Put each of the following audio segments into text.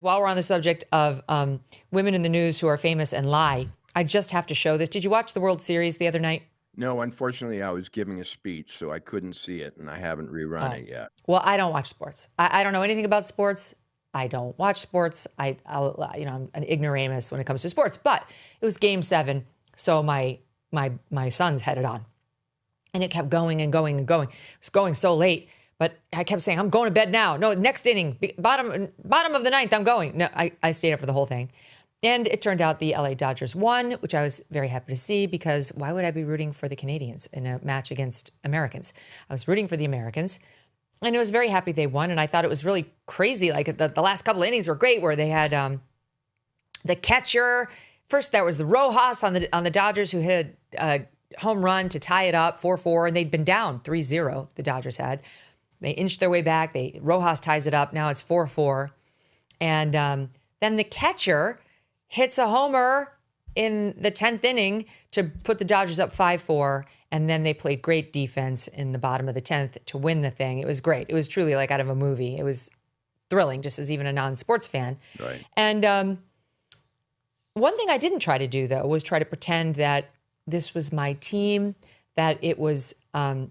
While we're on the subject of women in the news who are famous and lie, I just have to show this. Did you watch the World Series the other night? No, unfortunately, I was giving a speech, so I couldn't see it, and I haven't rerun it yet. Well, I don't watch sports. I don't know anything about sports. I don't watch sports. I'm an ignoramus when it comes to sports. But it was Game 7, so my sons had it on, and it kept going and going and going. It was going so late, but I kept saying, "I'm going to bed now." No, next inning, bottom of the ninth, I'm going. No, I stayed up for the whole thing. And it turned out the LA Dodgers won, which I was very happy to see, because why would I be rooting for the Canadians in a match against Americans? I was rooting for the Americans, and I was very happy they won. And I thought it was really crazy. Like the last couple of innings were great, where they had the catcher. First, there was the Rojas on the Dodgers, who hit a home run to tie it up 4-4, and they'd been down 3-0. The Dodgers had. They inched their way back. Rojas ties it up. Now it's 4-4, and then the catcher hits a homer in the 10th inning to put the Dodgers up 5-4. And then they played great defense in the bottom of the 10th to win the thing. It was great. It was truly like out of a movie. It was thrilling, just as even a non-sports fan. Right. And one thing I didn't try to do, though, was try to pretend that this was my team, that it was, a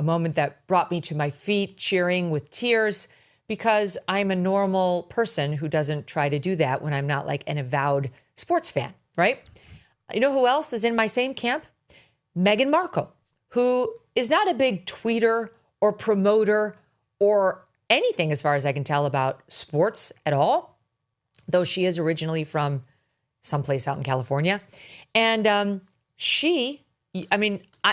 moment that brought me to my feet cheering with tears, because I'm a normal person who doesn't try to do that when I'm not like an avowed sports fan, right? You know who else is in my same camp? Meghan Markle, who is not a big tweeter or promoter or anything, as far as I can tell, about sports at all, though she is originally from someplace out in California. And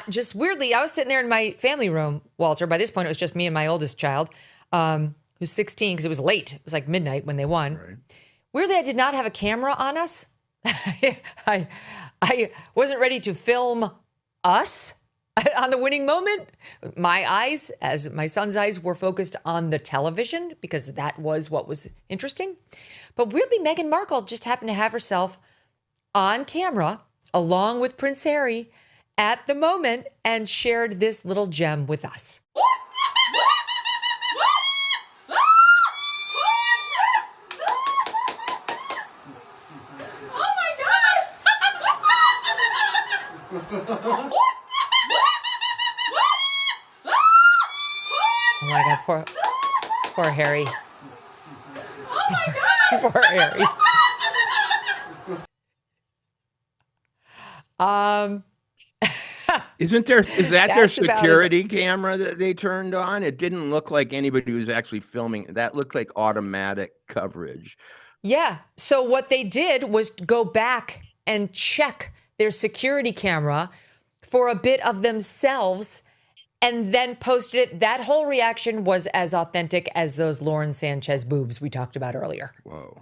just weirdly, I was sitting there in my family room, Walter. By this point, it was just me and my oldest child, who's 16, because it was late. It was like midnight when they won. Right. Weirdly, I did not have a camera on us. I wasn't ready to film us on the winning moment. My eyes, as my son's eyes, were focused on the television, because that was what was interesting. But weirdly, Meghan Markle just happened to have herself on camera along with Prince Harry at the moment and shared this little gem with us. Oh my God, poor Harry. Oh my God. Poor Harry. Is that their security camera that they turned on? It didn't look like anybody was actually filming. That looked like automatic coverage. Yeah. So what they did was go back and check their security camera for a bit of themselves and then posted it. That whole reaction was as authentic as those Lauren Sanchez boobs we talked about earlier. Whoa.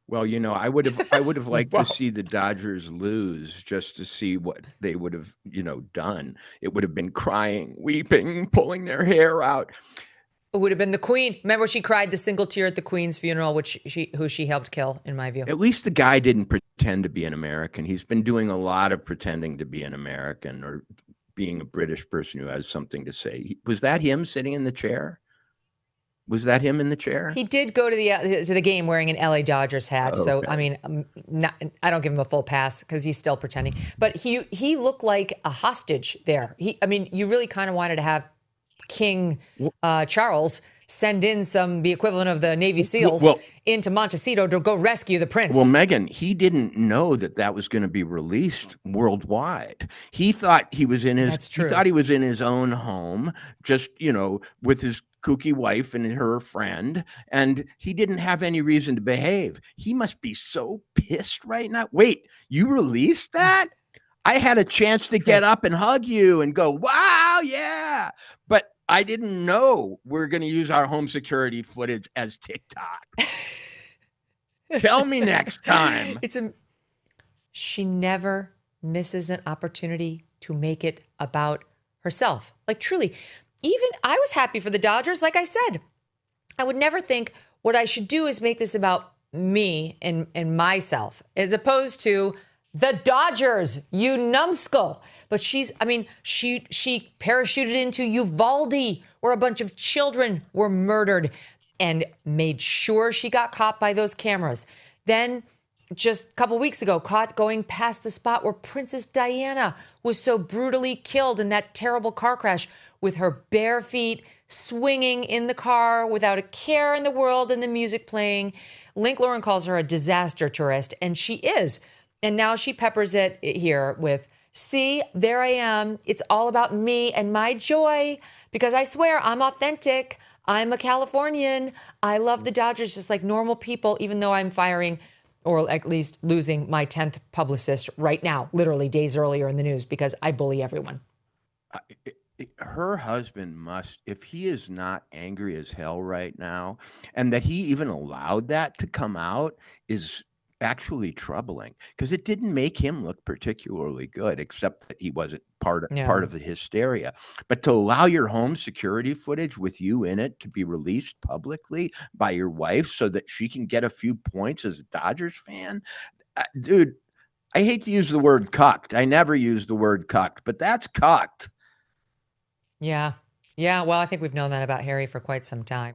Well, I would have liked to see the Dodgers lose, just to see what they would have, done. It would have been crying, weeping, pulling their hair out. It would have been the Queen. Remember, she cried the single tear at the Queen's funeral, who she helped kill, in my view. At least the guy didn't pretend to be an American. He's been doing a lot of pretending to be an American, or being a British person who has something to say. Was that him sitting in the chair? Was that him in the chair? He did go to the game wearing an LA Dodgers hat. Oh, so, okay. I mean, I don't give him a full pass because he's still pretending. But he looked like a hostage there. You really kind of wanted to have King Charles send in the equivalent of the Navy SEALs into Montecito to go rescue the prince. Well, Megyn, he didn't know that was going to be released worldwide. He thought he was in his. That's true. He thought he was in his own home, just with his kooky wife and her friend, and he didn't have any reason to behave. He must be so pissed right now. Wait, you released that? I had a chance to get up and hug you and go, wow, yeah. But I didn't know we're going to use our home security footage as TikTok. Tell me next time. She never misses an opportunity to make it about herself. Like, truly. Even I was happy for the Dodgers. Like I said, I would never think what I should do is make this about me and myself, as opposed to the Dodgers, you numbskull. But she parachuted into Uvalde, where a bunch of children were murdered. and made sure she got caught by those cameras. Then just a couple weeks ago, caught going past the spot where Princess Diana was so brutally killed in that terrible car crash with her bare feet swinging in the car without a care in the world and the music playing. Link Lauren calls her a disaster tourist, and she is. And now she peppers it here with, see, there I am. It's all about me and my joy, because I swear I'm authentic. I'm a Californian. I love the Dodgers just like normal people, even though I'm firing or at least losing my 10th publicist right now, literally days earlier in the news, because I bully everyone. Her husband must, if he is not angry as hell right now, and that he even allowed that to come out, is actually troubling, because it didn't make him look particularly good, except that he wasn't part of the hysteria. But to allow your home security footage with you in it to be released publicly by your wife so that she can get a few points as a Dodgers fan, dude, I hate to use the word cucked. I never use the word cucked, but that's cucked. Yeah. Well, I think we've known that about Harry for quite some time.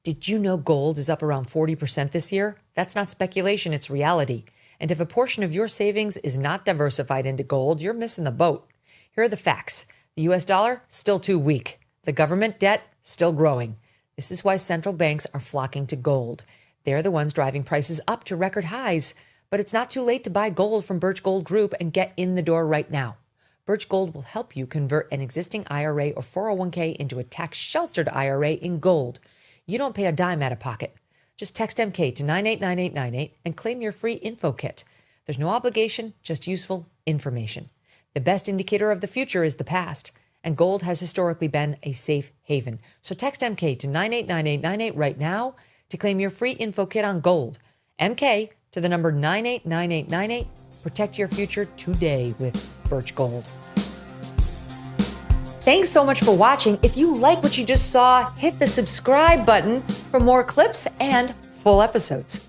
Did you know gold is up around 40% this year? That's not speculation, it's reality. And if a portion of your savings is not diversified into gold, you're missing the boat. Here are the facts. The US dollar, still too weak. The government debt, still growing. This is why central banks are flocking to gold. They're the ones driving prices up to record highs. But it's not too late to buy gold from Birch Gold Group and get in the door right now. Birch Gold will help you convert an existing IRA or 401k into a tax-sheltered IRA in gold. You don't pay a dime out of pocket. Just text MK to 989898 and claim your free info kit. There's no obligation, just useful information. The best indicator of the future is the past, and gold has historically been a safe haven. So text MK to 989898 right now to claim your free info kit on gold. MK to the number 989898. Protect your future today with Birch Gold. Thanks so much for watching. If you like what you just saw, hit the subscribe button for more clips and full episodes.